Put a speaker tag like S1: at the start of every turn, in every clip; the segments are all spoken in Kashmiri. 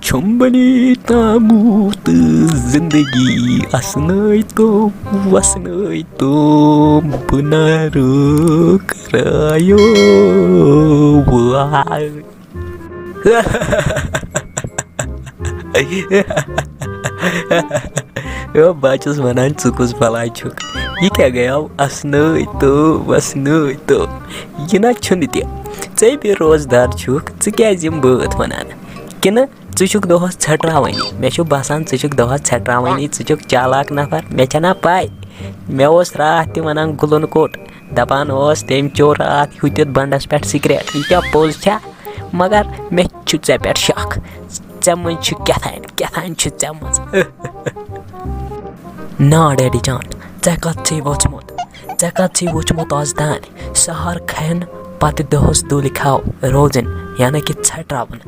S1: Chumbani tamut zindagi asnai to punaru karayo. Eu bato os manantes balachuk. E que ganhar asnoito. E na chunditia. Sei be Rozdaar chuk. Se quer zimbut manana. Que na Chuk dohos chatrawani. Me chu basan chuk dohos chatrawani. Chuk chalak nafar. Me chana pai. Me os raati manang gulun kot. Dapan os tem chorat hutit bandas pet secret. Ika pose cha. Magar me chu pet shock. Chamun chu kathan chu chamun. Na daddy John. Zakati watchmut azdan. Sahar khan pati dohos Dulkhave Rozdaar यानी कि छटरावन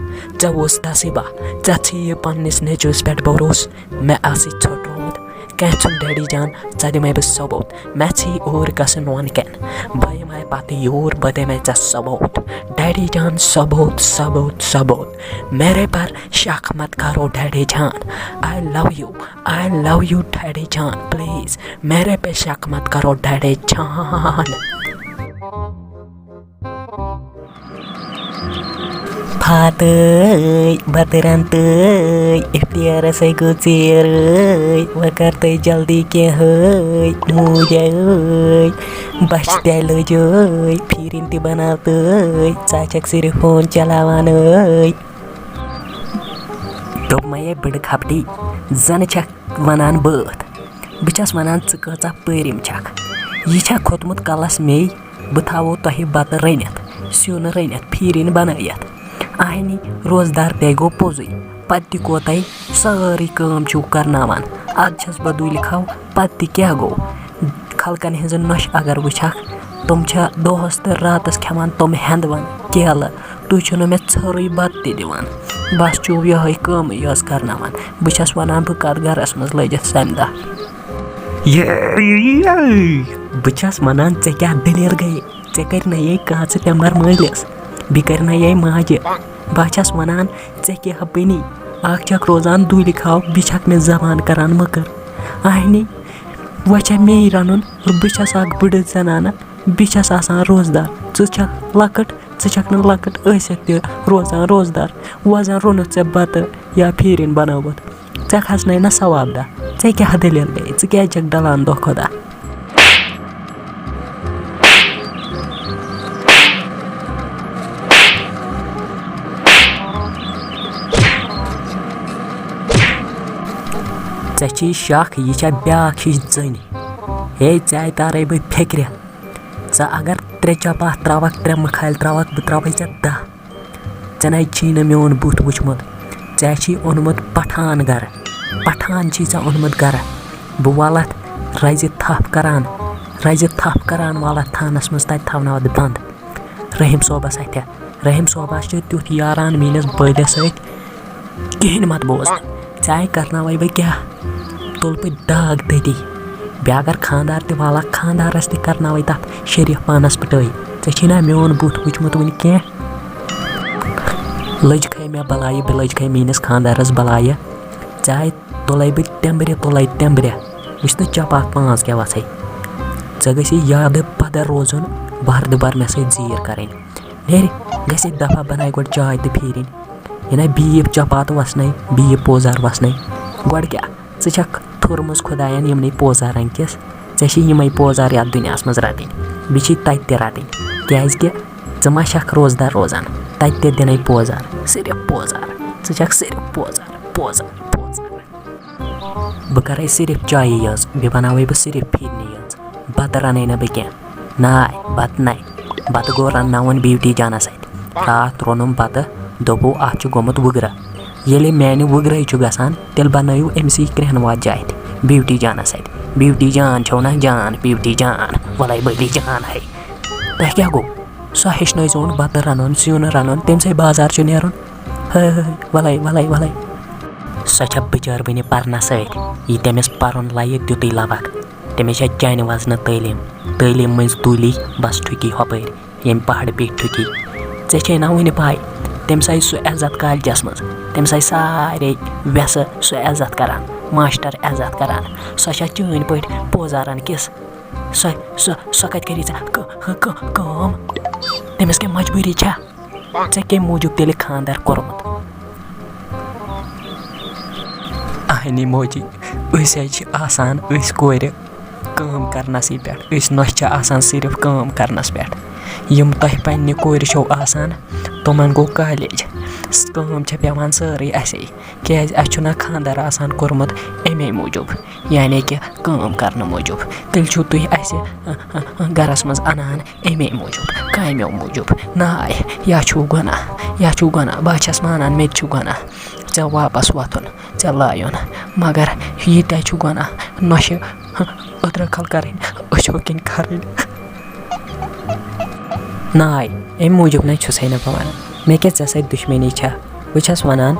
S1: जब उस तसीबा चाची ये पन्निस ने जो स्पेट बोरोस मैं आसी छोटों कैचुन डैडी जान चाहे मैं बस सबोत मैं ची और कसन वन कैन भाई मैं पाती और बदे मैं जा सबोत डैडी जान सबोत मेरे पर शक मत करो डैडी जान I love you डैडी जान प्लीज मेरे पे शक मत करो डैडी जान Fatay, baterantay, ikhtiar say gutsiray, wakartay jaldi ke hay, mujay, bashday lojay, phirinti banatay, chachak sir phone chalawanay. Dop maya bid khapti, zan chak wanan birth, bichas wanan tsukata perim chak. Yichak khotmut kalas mei, buthawo tahi bat rainet, siun rainet, phirin banayat. Ahini Rozdaar tego pozui patti kotai sari kam chu karnawan achas badui likhaw patti kya go khalkan hinzan nosh agar wuchak tum cha dohas te ratas khaman tum handwan kela tu chuno me chori batti diwan bas chu yahay kam yas karnawan bichas wanan bu kadgaras maz lejat samda bichas manan che kya dilir gaye che karna ye kaach te mar mailes bikarna ye maje bachas wanan che habini akchak rozan Dulkhave bichak me zaman karan makar ahni wacha me ranun bichas ag bud zanana bichas asan Rozdaar chak lakat chak nan lakat aisat Rozdaar wazan ronu che bat ya phirin banawat chak hasnai na sawabda che kya hadel gaye che kya jag dalan do khoda Chachi shak yicha byak hish zani. Hey chai tarai by fikre. Cha agar tre chapa travak tre makhail travak butravai da. Chanai china meon but wuchmut. Chachi onmut pathan gar. Pathan chi cha onmut gar. Buwalat raizit thap karan walat thanas mustai thavna wad band. Rahim soba saitya. Rahim soba shit tut yaran minas boyle sait. Kihin mat boz. Chai karna vai kya tol pe dag dedi byagar khandar te wala khandar asti karna vai tat sherif panas patoi china meon but wuchmut win ke loj khai me balaya beloj khai minas khandaras balaya chai tolai be tembre vishnu chapa paans kya vasai jagasi yaad pada rozun bar mesaj zir karin neri gasi dafa banai god chai te phirin yana beep chapa to vasnai beep pozar vasnai god kya chak thurmus khudayan yimni pozar ankes chashi yimai pozar ya dunyas maz ratin bichi taitte ratin kyaz ke jama shak Rozdaar rozan taitte denai pozar sirf pozar chak sirf pozar bakarai sirf chai yaz be banawai be sirf phirni yaz batarane na beken nai bat goran nawan beauty jana sait ra tronum bata dobu achu gomut wugra yele mani wugra chu gasan tel banayu MC krehna jait beauty jana sait beauty jan chona jan beauty jan walai bali jan hai tah kya go sahish noi zone bataranon siuna ranon temsai bazar chu neron walai sacha bichar bini parna sait itemes paron laye duti lavak temes jani wasna telim mens tuli bas thuki hopai yem pahad pe thuki ژےٚ چھے نا وٕنہِ پاے تٔمِس آیہِ سُہ عزت کالجَس منٛز تٔمِس آیہِ سارے وٮ۪سہٕ سُہ عزت کران ماشٹر عزت کران سۄ چھےٚ چٲنۍ پٲٹھۍ پوزارَن کِس سۄ کَتہِ کَری ژےٚ کٲم تٔمِس کیٛاہ مجبوٗری چھےٚ ژےٚ کَمہِ موٗجوٗب تیٚلہِ خانٛدر کوٚرمُت اہنی موجی أسۍ حظ چھِ آسان أسۍ کورِ کٲم کَرنَسٕے پٮ۪ٹھ أسۍ نۄشہِ چھِ آسان صرف کٲم کَرنَس پٮ۪ٹھ یِم تۄہہِ پنٛنہِ کورِ چھو آسان تِمَن گوٚو کالیج کٲم چھےٚ پٮ۪وان سٲرٕے اَسے کیٛازِ اَسہِ چھُنہ خانٛدر آسان کوٚرمُت اَمے موٗجوٗب یعنی کہِ کٲم کَرنہٕ موٗجوٗب تیٚلہِ چھُو تُہۍ اَسہِ گَرَس منٛز اَنان اَمے موٗجوٗب کامیو موٗجوٗب ناے یا چھُو گۄناہ بہٕ چھَس مانان مےٚ تہِ چھُ گۄناہ ژےٚ واپَس وۄتھُن ژےٚ لایُن مگر ییٖتیٛاہ چھُ گۄناہ نۄشہِ أدرٕ کھَل کَرٕنۍ أچھو کِنۍ کھَرٕنۍ ناے اَمہِ موٗجوٗب نَے چھُسَے نہٕ بہٕ وَنان مےٚ کیٛاہ ژےٚ سۭتۍ دُشمنی چھےٚ بہٕ چھَس وَنان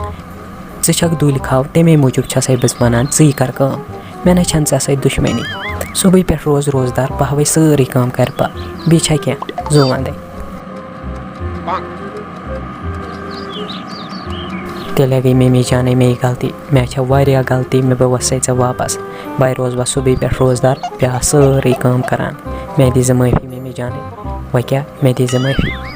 S1: ژٕ چھَکھ دُلکھاو تَمے موٗجوٗب چھَسَے بہٕ وَنان ژٕے کَر کٲم مےٚ نَے چھَنہٕ ژےٚ سۭتۍ دُشمنی صُبحٲے پٮ۪ٹھ روزدار بہٕ ہاوَے سٲرٕے کٲم کَرٕ بہٕ بیٚیہِ چھےٚ کینٛہہ زُو وَندَے تیٚلہِ گٔے میمی جانے مے غلطی مےٚ چھےٚ واریاہ غلطی مےٚ بہٕ وَسَے ژےٚ واپَس بہٕ روزٕ صُبحٲے پٮ۪ٹھ روزدار بہٕ آسہٕ سٲرٕے کٲم کَران مےٚ دیٖزِ معٲفی میمی جانے وۄنۍ کیٛاہ مےٚ دیٖزِ معٲفی